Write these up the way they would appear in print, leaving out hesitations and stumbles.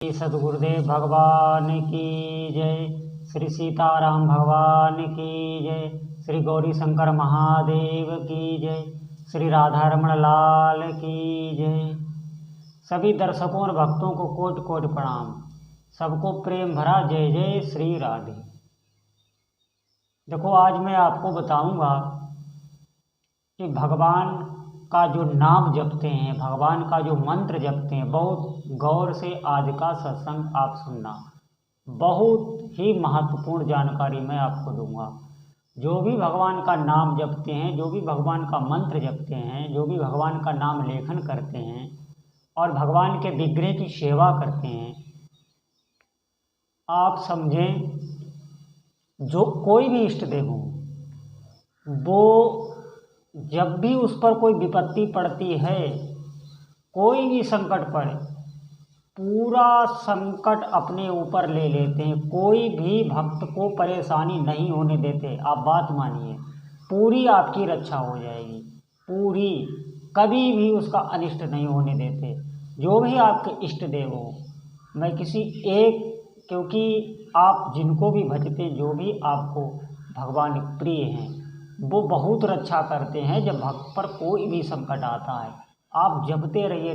श्री सद्गुरुदेव भगवान की जय। श्री सीताराम भगवान की जय। श्री गौरी शंकर महादेव की जय। श्री राधारमण लाल की जय। सभी दर्शकों और भक्तों को कोटि कोटि प्रणाम। सबको प्रेम भरा जय जय श्री राधे। देखो, आज मैं आपको बताऊंगा कि भगवान का जो नाम जपते हैं, भगवान का जो मंत्र जपते हैं, बहुत गौर से आज का सत्संग आप सुनना। बहुत ही महत्वपूर्ण जानकारी मैं आपको दूंगा। जो भी भगवान का नाम जपते हैं, जो भी भगवान का मंत्र जपते हैं, जो भी भगवान का नाम लेखन करते हैं और भगवान के विग्रह की सेवा करते हैं, आप समझें, जो कोई भी इष्ट देव हो, वो जब भी उस पर कोई विपत्ति पड़ती है, कोई भी संकट पड़े, पूरा संकट अपने ऊपर ले लेते हैं। कोई भी भक्त को परेशानी नहीं होने देते। आप बात मानिए, पूरी आपकी रक्षा हो जाएगी, पूरी, कभी भी उसका अनिष्ट नहीं होने देते। जो भी आपके इष्ट देव हो, मैं किसी एक, क्योंकि आप जिनको भी भजते, जो भी आपको भगवान प्रिय हैं, वो बहुत रक्षा करते हैं। जब भक्त पर कोई भी संकट आता है, आप जपते रहिए,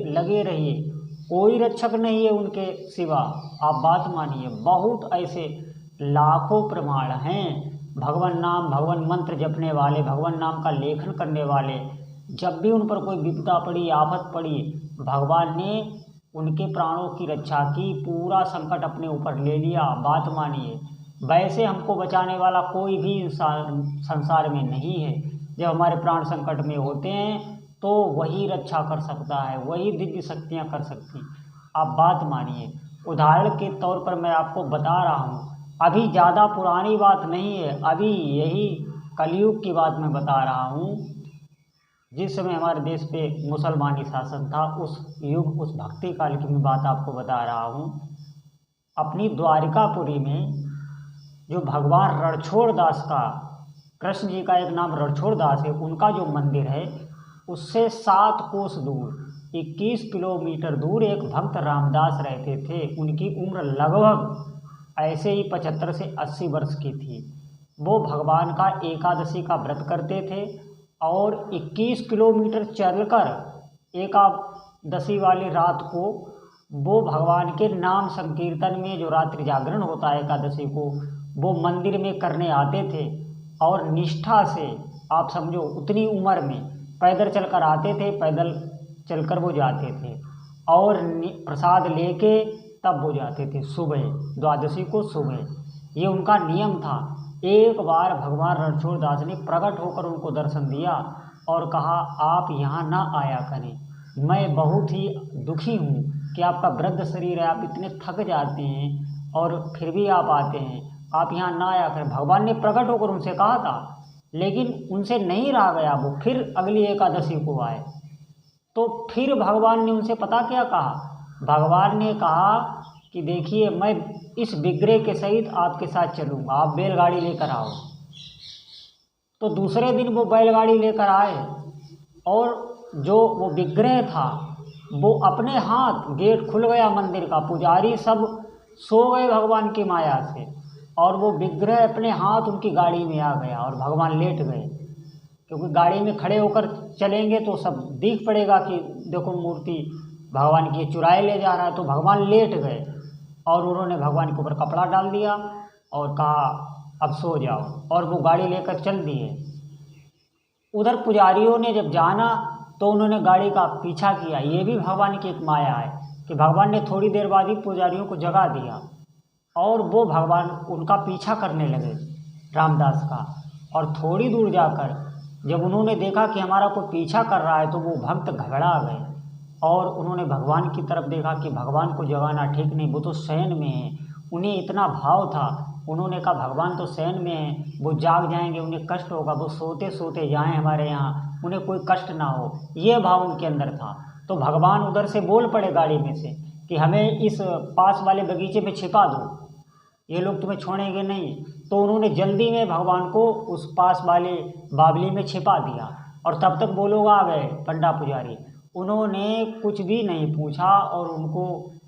लगे रहिए, कोई रक्षक नहीं है उनके सिवा। आप बात मानिए, बहुत ऐसे लाखों प्रमाण हैं। भगवान नाम, भगवान मंत्र जपने वाले, भगवान नाम का लेखन करने वाले, जब भी उन पर कोई विपदा पड़ी, आफत पड़ी, भगवान ने उनके प्राणों की रक्षा की, पूरा संकट अपने ऊपर ले लिया। बात मानिए, वैसे हमको बचाने वाला कोई भी इंसान संसार में नहीं है। जब हमारे प्राण संकट में होते हैं तो वही रक्षा कर सकता है, वही दिव्य शक्तियाँ कर सकती। आप बात मानिए, उदाहरण के तौर पर मैं आपको बता रहा हूँ, अभी ज़्यादा पुरानी बात नहीं है, अभी यही कलयुग की बात मैं बता रहा हूँ। जिस समय हमारे देश पे मुसलमानी शासन था, उस युग, उस भक्ति काल की मैं बात आपको बता रहा हूँ। अपनी द्वारिकापुरी में जो भगवान रणछोड़ दास का, कृष्ण जी का एक नाम रणछोड़ दास है, उनका जो मंदिर है, उससे 7 कोस दूर, 21 किलोमीटर दूर एक भक्त रामदास रहते थे। उनकी उम्र लगभग ऐसे ही 75 से 80 वर्ष की थी। वो भगवान का एकादशी का व्रत करते थे और 21 किलोमीटर चलकर एकादशी वाली रात को वो भगवान के नाम संकीर्तन में, जो रात्रि जागरण होता है एकादशी को, वो मंदिर में करने आते थे। और निष्ठा से, आप समझो, उतनी उम्र में पैदल चलकर आते थे, पैदल चलकर वो जाते थे और प्रसाद लेके तब वो जाते थे सुबह, द्वादशी को सुबह। ये उनका नियम था। एक बार भगवान रणछोड़ दास ने प्रकट होकर उनको दर्शन दिया और कहा, आप यहाँ ना आया करें, मैं बहुत ही दुखी हूँ कि आपका वृद्ध शरीर है, आप इतने थक जाते हैं और फिर भी आप आते हैं, आप यहाँ ना आया करें। भगवान ने प्रकट होकर उनसे कहा था, लेकिन उनसे नहीं रहा गया। वो फिर अगली एकादशी को आए तो फिर भगवान ने उनसे पता क्या कहा? भगवान ने कहा कि देखिए, मैं इस विग्रह के सहित आपके साथ चलूँगा, आप बैलगाड़ी लेकर आओ। तो दूसरे दिन वो बैलगाड़ी लेकर आए और जो वो विग्रह था, वो अपने हाथ, गेट खुल गया मंदिर का, पुजारी सब सो गए भगवान की माया से, और वो विग्रह अपने हाथ उनकी गाड़ी में आ गया और भगवान लेट गए। क्योंकि गाड़ी में खड़े होकर चलेंगे तो सब दिख पड़ेगा कि देखो मूर्ति भगवान की चुराए ले जा रहा है। तो भगवान लेट गए और उन्होंने भगवान के ऊपर कपड़ा डाल दिया और कहा, अब सो जाओ, और वो गाड़ी लेकर चल दिए। उधर पुजारियों ने जब जाना तो उन्होंने गाड़ी का पीछा किया। ये भी भगवान की एक माया है कि भगवान ने थोड़ी देर बाद ही पुजारियों को जगा दिया और वो भगवान उनका पीछा करने लगे, रामदास का। और थोड़ी दूर जाकर जब उन्होंने देखा कि हमारा कोई पीछा कर रहा है, तो वो भक्त घबरा गए और उन्होंने भगवान की तरफ देखा कि भगवान को जगाना ठीक नहीं, वो तो शयन में है। उन्हें इतना भाव था, उन्होंने कहा, भगवान तो शयन में है, वो जाग जाएंगे, उन्हें कष्ट होगा, वो सोते सोते जाएं हमारे यहाँ, उन्हें कोई कष्ट ना हो, ये भाव उनके अंदर था। तो भगवान उधर से बोल पड़े गाड़ी में से कि हमें इस पास वाले बगीचे में छिपा दो, ये लोग तुम्हें छोड़ेंगे नहीं। तो उन्होंने जल्दी में भगवान को उस पास वाले बावली में छिपा दिया और तब तक वो लोग आ गए, पंडा पुजारी। उन्होंने कुछ भी नहीं पूछा और उनको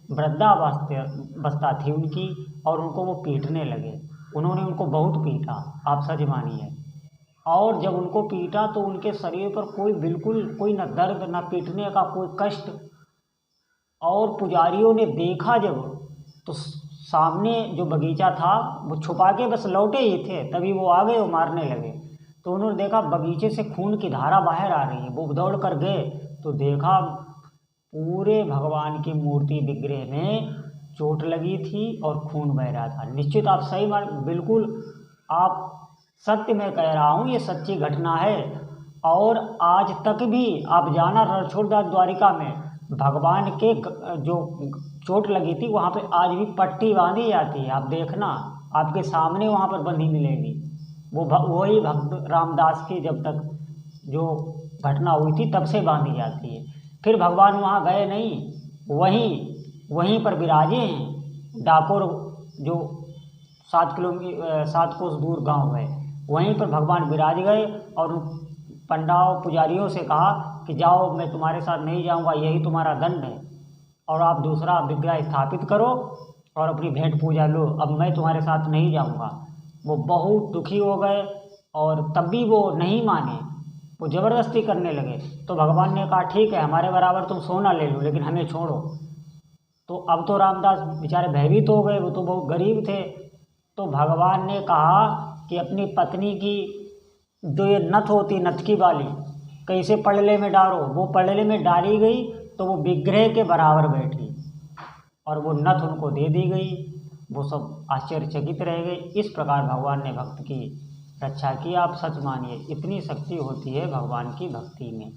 वृद्धावस्था थी उनकी, और उनको वो पीटने लगे। उन्होंने उनको बहुत पीटा, आप सच मानिए। और जब उनको पीटा तो उनके शरीर पर कोई बिल्कुल कोई न दर्द न पीटने का कोई कष्ट। और पुजारियों ने देखा जब, तो सामने जो बगीचा था वो छुपा के बस लौटे ही थे, तभी वो आ गए, वो मारने लगे। तो उन्होंने देखा बगीचे से खून की धारा बाहर आ रही है, वो दौड़ कर गए तो देखा पूरे भगवान की मूर्ति विग्रह में चोट लगी थी और खून बह रहा था। निश्चित आप सही मान, बिल्कुल आप सत्य में कह रहा हूँ, ये सच्ची घटना है। और आज तक भी आप जाना रणछोड़दास द्वारिका में भगवान के जो चोट लगी थी वहाँ पे आज भी पट्टी बांधी जाती है। आप देखना, आपके सामने वहाँ पर बंधी मिलेगी। वो वही भक्त रामदास की जब तक जो घटना हुई थी तब से बांधी जाती है। फिर भगवान वहाँ गए नहीं, वहीं पर विराजे हैं। डाकोर जो 7 कोस दूर गांव है, वहीं पर भगवान विराज गए और पंडाओं पुजारियों से कहा कि जाओ, मैं तुम्हारे साथ नहीं जाऊंगा, यही तुम्हारा दंड है, और आप दूसरा विग्रह स्थापित करो और अपनी भेंट पूजा लो, अब मैं तुम्हारे साथ नहीं जाऊंगा। वो बहुत दुखी हो गए और तब भी वो नहीं माने, वो ज़बरदस्ती करने लगे। तो भगवान ने कहा ठीक है, हमारे बराबर तुम सोना ले लो, लेकिन हमें छोड़ो। तो अब तो रामदास बेचारे भयभीत हो गए, वो तो बहुत गरीब थे। तो भगवान ने कहा कि अपनी पत्नी की जो ये नथ होती, नथकी वाली, कैसे पड़ले में डालो। वो पड़ले में डाली गई तो वो विग्रह के बराबर बैठी और वो नथ उनको दे दी गई। वो सब आश्चर्यचकित रह गए। इस प्रकार भगवान ने भक्त की रक्षा की। आप सच मानिए, इतनी शक्ति होती है भगवान की भक्ति में।